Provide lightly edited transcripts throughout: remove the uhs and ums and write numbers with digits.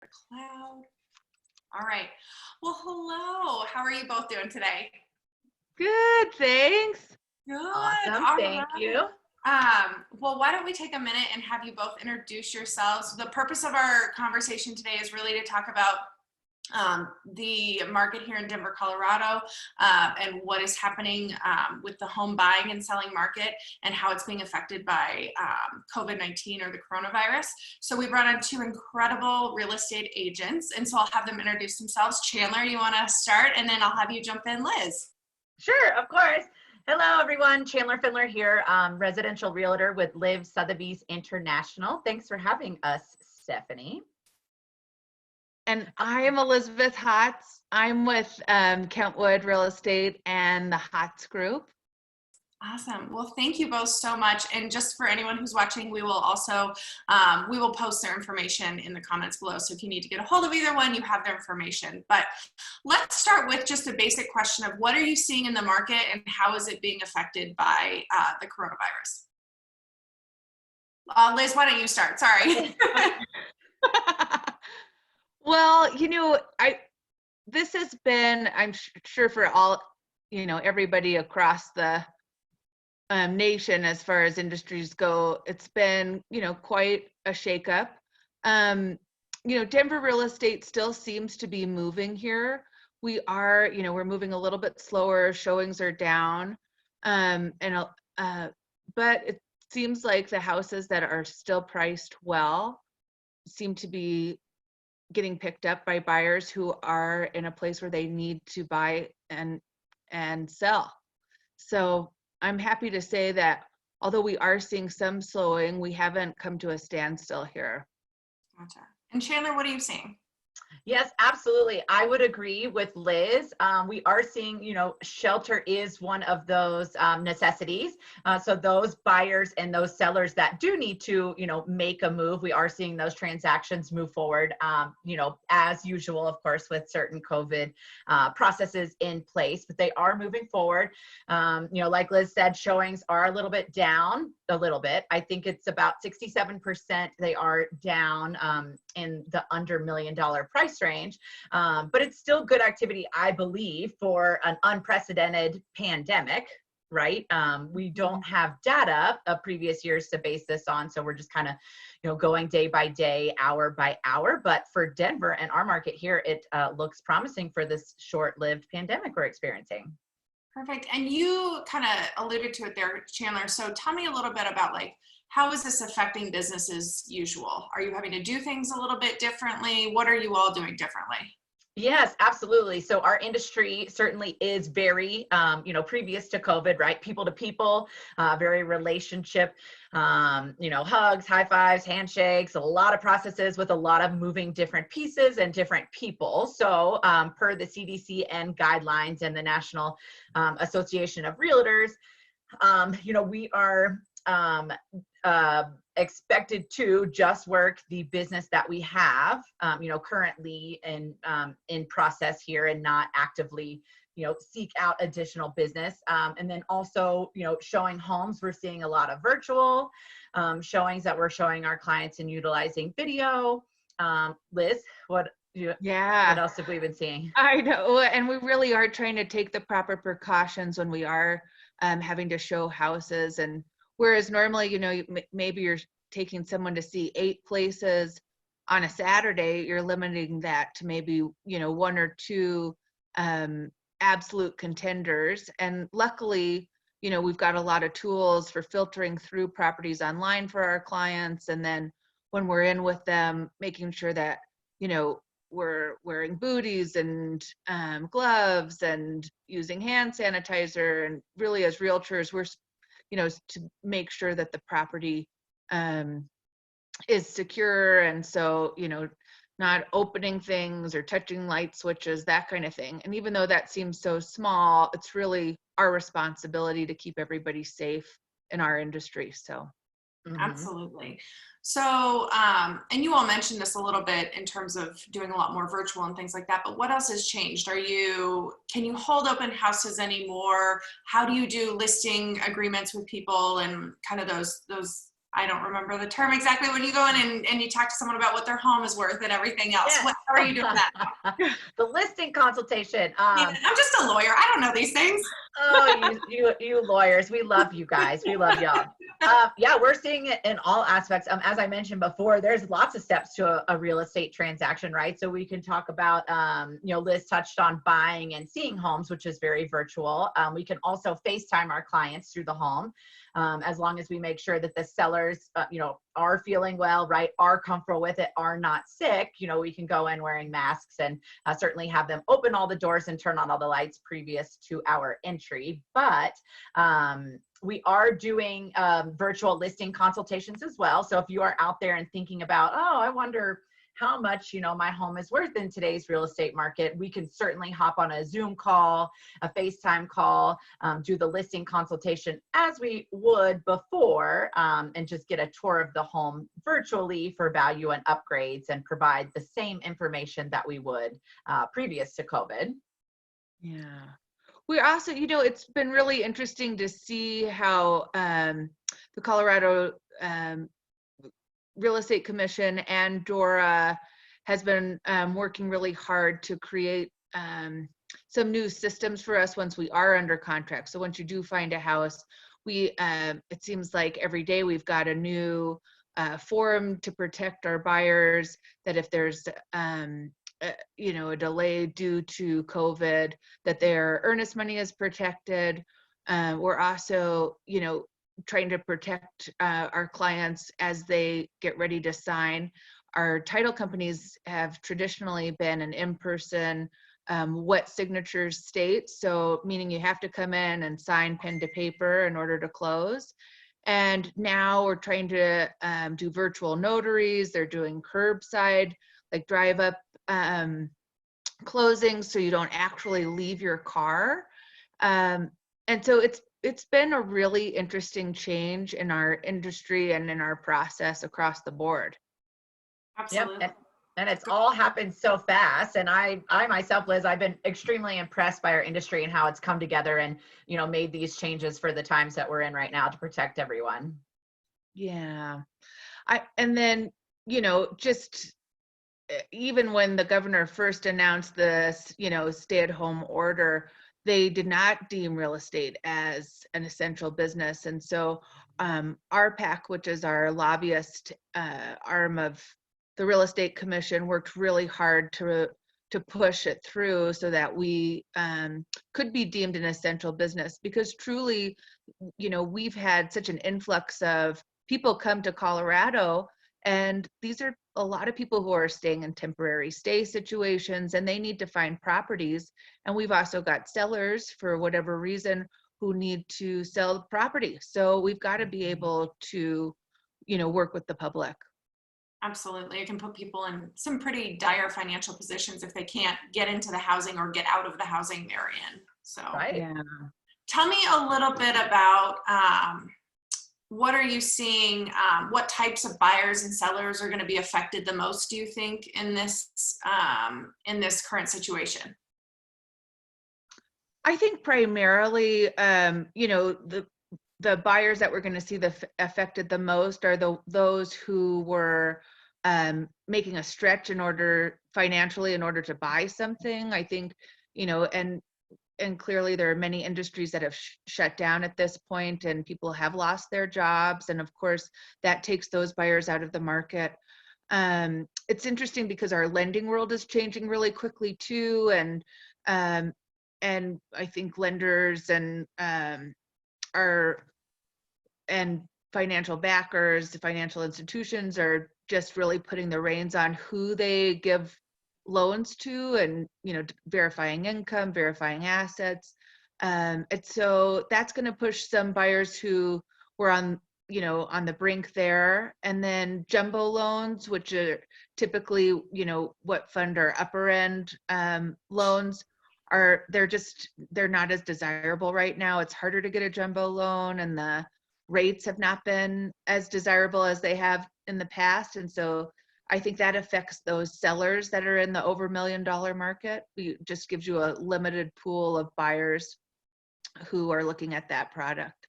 Cloud. All right. Well, hello. How are you both doing today? Good, thanks. Good. Awesome. All Thank right. you. Well, why don't we take a minute and have you both introduce yourselves? The purpose of our conversation today is really to talk about the market here in Denver, Colorado, and what is happening with the home buying and selling market and how it's being affected by COVID-19 or the coronavirus. So we brought on two incredible real estate agents, and so I'll have them introduce themselves. Chandler, you want to start, and then I'll have you jump in, Liz. Sure, of course. Hello, everyone. Chandler Fendler here, residential realtor with Live Sotheby's International. Thanks for having us, Stephanie. And I am Elizabeth Hotz. I'm with Kentwood Real Estate and the Hotz Group. Awesome. Well, thank you both so much. And just for anyone who's watching, we will also, we will post their information in the comments below. So if you need to get a hold of either one, you have their information. But let's start with just a basic question of what are you seeing in the market and how is it being affected by the coronavirus? Liz, why don't you start? Sorry. Well, this has been, I'm sure for all, everybody across the nation as far as industries go, it's been, quite a shakeup. Denver real estate still seems to be moving here. We are, we're moving a little bit slower. Showings are down. But it seems like the houses that are still priced well seem to be getting picked up by buyers who are in a place where they need to buy and sell. So I'm happy to say that although we are seeing some slowing, we haven't come to a standstill here. Gotcha. And Chandler, what are you seeing? Yes, absolutely. I would agree with Liz. We are seeing, shelter is one of those necessities. So those buyers and those sellers that do need to, make a move, we are seeing those transactions move forward, as usual, of course, with certain COVID processes in place, but they are moving forward. Like Liz said, showings are a little bit down, a little bit. I think it's about 67% they are down in the under $1 million price range, but it's still good activity, I believe, for an unprecedented pandemic, right? We don't have data of previous years to base this on, so we're just kind of, going day by day, hour by hour. But for Denver and our market here, it looks promising for this short-lived pandemic we're experiencing. Perfect. And you kind of alluded to it there, Chandler. So tell me a little bit about how is this affecting business as usual? Are you having to do things a little bit differently? What are you all doing differently? Yes, absolutely. So our industry certainly is very, previous to COVID, right? People to people, very relationship, hugs, high fives, handshakes, a lot of processes with a lot of moving different pieces and different people. So per the CDC and guidelines and the National Association of Realtors, we are expected to just work the business that we have, currently in process here and not actively, seek out additional business. And then also, showing homes, we're seeing a lot of virtual showings that we're showing our clients and utilizing video. Liz, what else have we been seeing? I know, and we really are trying to take the proper precautions when we are having to show houses. And whereas normally, maybe you're taking someone to see 8 places on a Saturday, you're limiting that to maybe, 1 or 2 absolute contenders. And luckily, we've got a lot of tools for filtering through properties online for our clients. And then when we're in with them, making sure that, we're wearing booties and gloves and using hand sanitizer. And really as realtors, we're to make sure that the property is secure. And so, not opening things or touching light switches, that kind of thing. And even though that seems so small, it's really our responsibility to keep everybody safe in our industry. So. Absolutely. So, and you all mentioned this a little bit in terms of doing a lot more virtual and things like that, but what else has changed? Can you hold open houses anymore? How do you do listing agreements with people and kind of those I don't remember the term exactly, when you go in and you talk to someone about what their home is worth and everything else. Yes. How are you doing that? The listing consultation. Yeah, I'm just a lawyer. I don't know these things. Oh, you lawyers, we love you guys. We love y'all. Yeah, we're seeing it in all aspects. As I mentioned before, there's lots of steps to a real estate transaction, right? So we can talk about, Liz touched on buying and seeing homes, which is very virtual. We can also FaceTime our clients through the home. As long as we make sure that the sellers, are feeling well, right, are comfortable with it, are not sick, we can go in wearing masks and certainly have them open all the doors and turn on all the lights previous to our entry. But we are doing virtual listing consultations as well. So if you are out there and thinking about, oh, I wonder how much, my home is worth in today's real estate market, we can certainly hop on a Zoom call, a FaceTime call, do the listing consultation as we would before, and just get a tour of the home virtually for value and upgrades and provide the same information that we would previous to COVID. Yeah. We also, it's been really interesting to see how the Colorado Real Estate Commission and DORA has been working really hard to create some new systems for us once we are under contract. So once you do find a house, it seems like every day we've got a new forum to protect our buyers, that if there's a delay due to COVID, that their earnest money is protected. We're also, trying to protect our clients as they get ready to sign. Our title companies have traditionally been an in-person wet signatures state, so meaning you have to come in and sign pen to paper in order to close. And now we're trying to do virtual notaries. They're doing curbside, like drive up closings, so you don't actually leave your car. And so it's been a really interesting change in our industry and in our process across the board. Absolutely. Yep. And it's all happened so fast. And I myself, Liz, I've been extremely impressed by our industry and how it's come together and, made these changes for the times that we're in right now to protect everyone. Yeah. And then, just even when the governor first announced this, stay-at-home order, they did not deem real estate as an essential business. And so RPAC, which is our lobbyist arm of the Real Estate Commission, worked really hard to push it through so that we could be deemed an essential business, because truly, we've had such an influx of people come to Colorado, and these are a lot of people who are staying in temporary stay situations, and they need to find properties. And we've also got sellers, for whatever reason, who need to sell the property. So we've got to be able to, work with the public. Absolutely. It can put people in some pretty dire financial positions if they can't get into the housing or get out of the housing they're in. So Right. Yeah. Tell me a little bit about what are you seeing? What types of buyers and sellers are going to be affected the most, do you think, in this current situation? I think primarily, the buyers that we're going to see affected the most are those who were making a stretch financially in order to buy something. I think, and clearly there are many industries that have shut down at this point, and people have lost their jobs. And of course, that takes those buyers out of the market. It's interesting because our lending world is changing really quickly too. And I think lenders and financial backers, financial institutions are just really putting the reins on who they give loans to, and verifying income, verifying assets, and so that's going to push some buyers who were on the brink there. And then jumbo loans, which are typically what fund our upper end loans, they're not as desirable right now. It's harder to get a jumbo loan, and the rates have not been as desirable as they have in the past. And so I think that affects those sellers that are in the over $1 million market. It just gives you a limited pool of buyers who are looking at that product.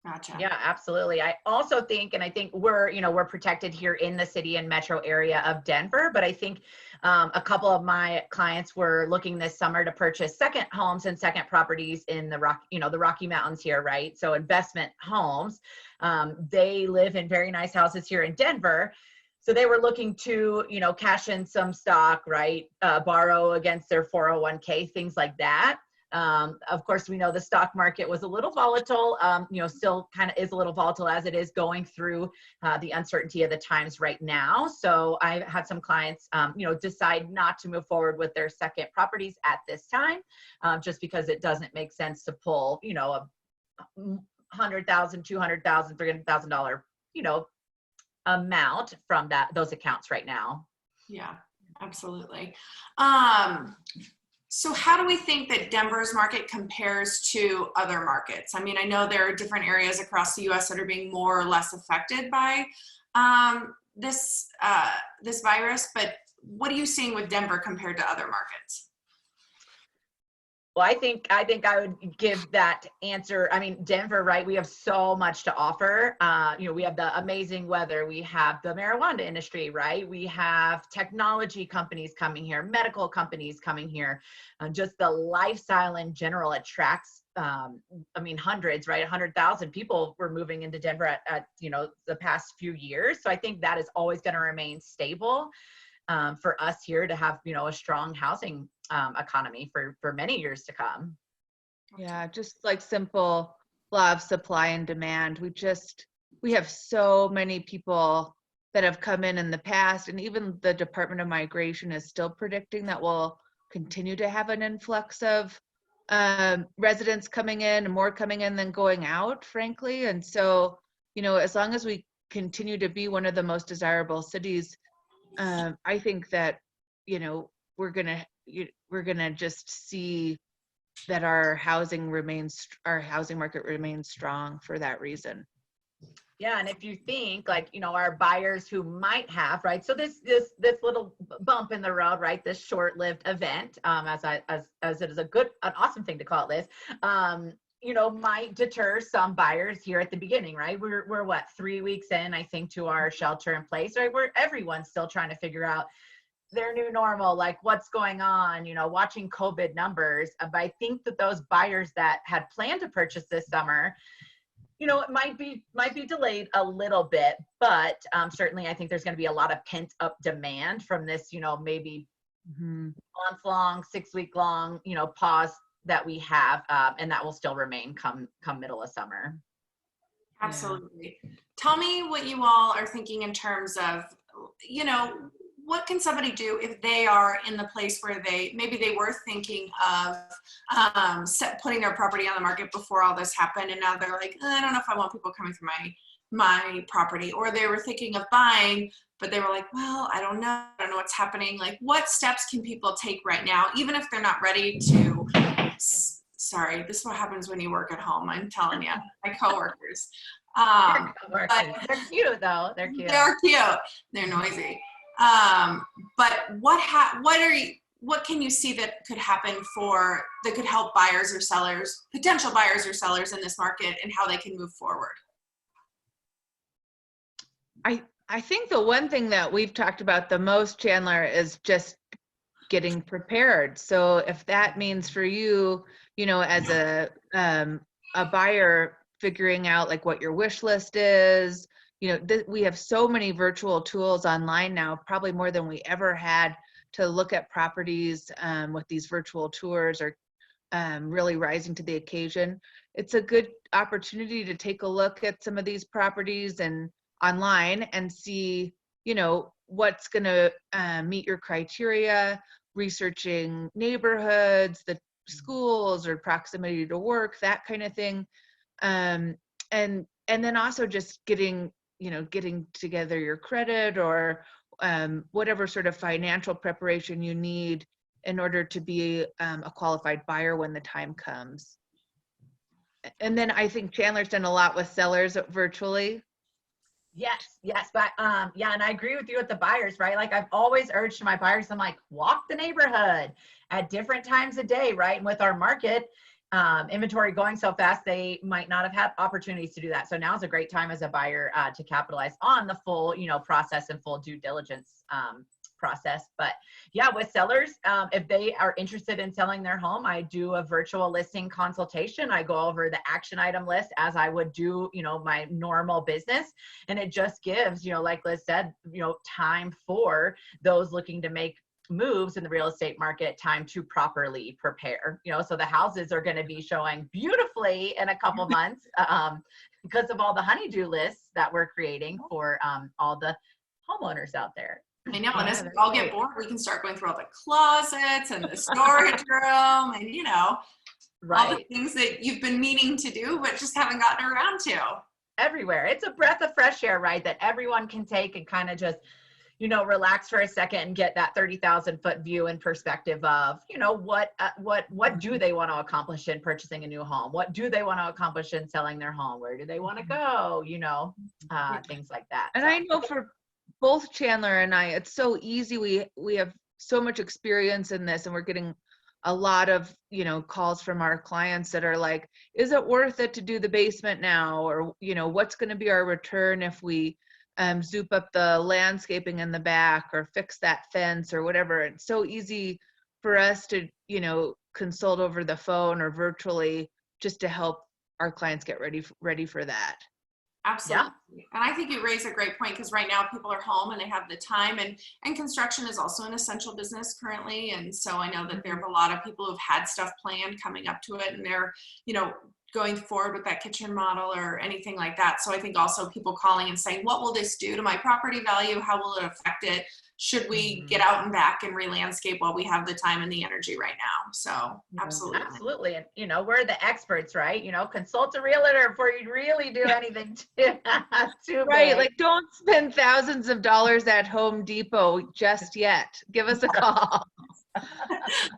Gotcha. Yeah, absolutely. I also think, and I think we're protected here in the city and metro area of Denver, but I think a couple of my clients were looking this summer to purchase second homes and second properties in the Rocky Mountains here, right? So investment homes. They live in very nice houses here in Denver. So they were looking to, cash in some stock, right? Borrow against their 401k, things like that. Of course, we know the stock market was a little volatile, still kind of is a little volatile as it is going through the uncertainty of the times right now. So I had some clients, decide not to move forward with their second properties at this time, just because it doesn't make sense to pull, a $100,000, $200,000, $300,000, amount from those accounts right now. Yeah, absolutely. So how do we think that Denver's market compares to other markets? I mean, I know there are different areas across the U.S. that are being more or less affected by this virus, but what are you seeing with Denver compared to other markets? Well, I think I would give that answer. I mean, Denver, right? We have so much to offer. We have the amazing weather. We have the marijuana industry, right? We have technology companies coming here, medical companies coming here. Just the lifestyle in general attracts, hundreds, right? 100,000 people were moving into Denver at the past few years. So I think that is always going to remain stable. For us here to have, a strong housing economy for many years to come. Yeah, just like simple law of supply and demand. We have so many people that have come in the past, and even the Department of Migration is still predicting that we'll continue to have an influx of residents coming in, and more coming in than going out, frankly. And so, as long as continue to be one of the most desirable cities, I think that, we're gonna just see that our housing market remains strong for that reason. Yeah, and if you think our buyers who might have, right, so this little bump in the road, right, this short-lived event, as it is an awesome thing to call it, Liz, might deter some buyers here at the beginning, right? We're what, 3 weeks in, I think, to our shelter in place, right? Where everyone's still trying to figure out their new normal, like what's going on, watching COVID numbers. But I think that those buyers that had planned to purchase this summer, it might be delayed a little bit, but certainly I think there's going to be a lot of pent up demand from this, maybe month-long, 6-week-long, pause that we have, and that will still remain come middle of summer. Absolutely. Yeah. Tell me what you all are thinking in terms of, what can somebody do if they are in the place where maybe they were thinking of putting their property on the market before all this happened, and now they're like, I don't know if I want people coming through my property, or they were thinking of buying, but they were like, well, I don't know what's happening. Like, what steps can people take right now, even if they're not ready to? Sorry, this is what happens when you work at home. I'm telling you, my coworkers. But they're cute though. They're cute. They're cute. They're noisy. But what can you see that could happen that could help buyers or sellers, potential buyers or sellers in this market, and how they can move forward? I think the one thing that we've talked about the most, Chandler, is just getting prepared. So if that means for you, as a buyer, figuring out like what your wish list is, we have so many virtual tools online now, probably more than we ever had, to look at properties with these virtual tours are really rising to the occasion. It's a good opportunity to take a look at some of these properties and online and see, what's going to meet your criteria, researching neighborhoods, the schools or proximity to work, that kind of thing. And then also just getting together your credit or whatever sort of financial preparation you need in order to be a qualified buyer when the time comes. And then I think Chandler's done a lot with sellers virtually. Yes, but and I agree with you with the buyers, right? Like I've always urged my buyers, I'm like, walk the neighborhood at different times of day, right? And with our market, inventory going so fast, they might not have had opportunities to do that. So now is a great time as a buyer to capitalize on the full, process and full due diligence process. But yeah, with sellers, if they are interested in selling their home, I do a virtual listing consultation. I go over the action item list as I would do, my normal business. And it just gives, like Liz said, time for those looking to make moves in the real estate market, time to properly prepare. So the houses are going to be showing beautifully in a couple months because of all the honeydew lists that we're creating for all the homeowners out there. I know, and as we all get bored, we can start going through all the closets and the storage room and, all the things that you've been meaning to do, but just haven't gotten around to. Everywhere. It's a breath of fresh air, right? That everyone can take and kind of just, relax for a second and get that 30,000-foot view and perspective of, what do they want to accomplish in purchasing a new home? What do they want to accomplish in selling their home? Where do they want to go? Things like that. And I know for both Chandler and I, it's so easy. We have so much experience in this, and we're getting a lot of, calls from our clients that are like, is it worth it to do the basement now? Or, what's going to be our return if we zoop up the landscaping in the back or fix that fence or whatever. It's so easy for us to, consult over the phone or virtually just to help our clients get ready for that. Absolutely. Yeah. And I think you raise a great point, because right now people are home and they have the time, and construction is also an essential business currently. And so I know that there are a lot of people who've had stuff planned coming up to it, and they're, going forward with that kitchen model or anything like that. So I think also people calling and saying, what will this do to my property value? How will it affect it? Should we get out and back and re-landscape while we have the time and the energy right now? So absolutely. Absolutely. And, we're the experts, right? Consult a realtor before you really do anything too right. big. Like, don't spend thousands of dollars at Home Depot just yet. Give us a call.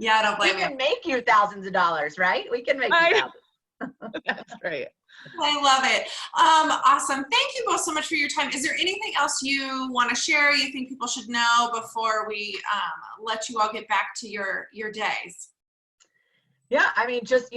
Yeah, I don't blame you. We can make you thousands of dollars, right? We can make you thousands. That's right. I love it. Awesome. Thank you both so much for your time. Is there anything else you want to share, you think people should know before we let you all get back to your days? Yeah, I mean, just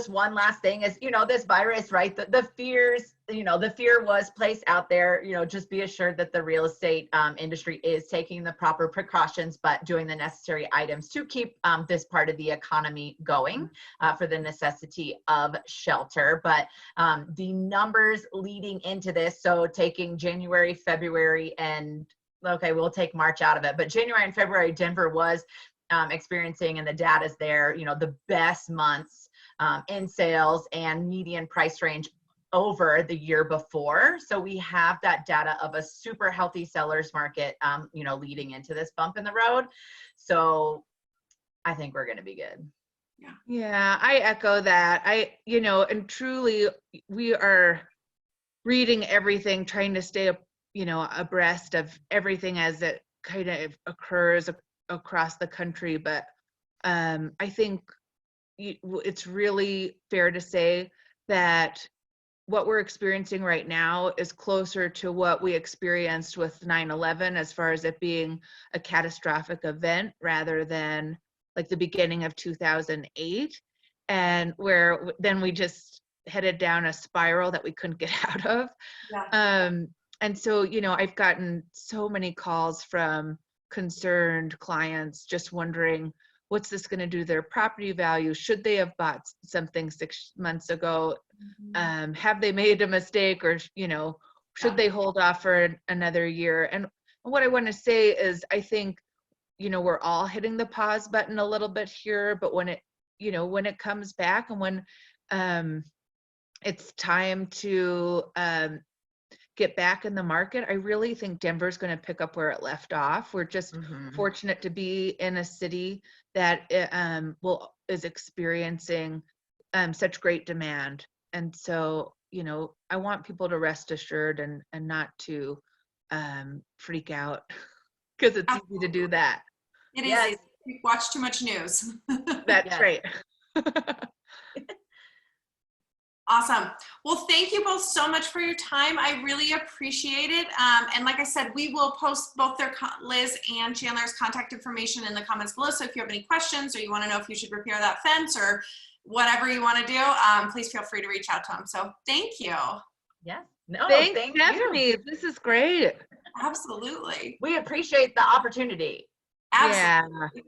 one last thing is, this virus, right? The fears, the fear was placed out there. Just be assured that the real estate industry is taking the proper precautions, but doing the necessary items to keep this part of the economy going for the necessity of shelter. But the numbers leading into this, so taking January, February, and okay, we'll take March out of it, but January and February, Denver was experiencing, and the data's there, the best months in sales and median price range over the year before. So we have that data of a super healthy sellers market, leading into this bump in the road. So I think we're going to be good. Yeah, I echo that. And truly we are reading everything, trying to stay, abreast of everything as it kind of occurs across the country. But I think it's really fair to say that what we're experiencing right now is closer to what we experienced with 9/11 as far as it being a catastrophic event rather than like the beginning of 2008, and where then we just headed down a spiral that we couldn't get out of. Yeah. And so, I've gotten so many calls from concerned clients just wondering, what's this going to do to their property value? Should they have bought something 6 months ago? Have they made a mistake, or should they hold off for another year? And what I want to say is, I think we're all hitting the pause button a little bit here, but when it comes back and when it's time to get back in the market, I really think Denver's going to pick up where it left off. We're just fortunate to be in a city that is experiencing such great demand. And so, I want people to rest assured and not to freak out, because it's easy to do that. It is. You watch too much news. That's right. Awesome. Well, thank you both so much for your time. I really appreciate it. And like I said, we will post both Liz and Chandler's contact information in the comments below. So if you have any questions, or you want to know if you should repair that fence or whatever you want to do, please feel free to reach out to them. So thank you. Yes. No, Thanks, thank you. Stephanie. This is great. Absolutely. We appreciate the opportunity. Absolutely. Yeah.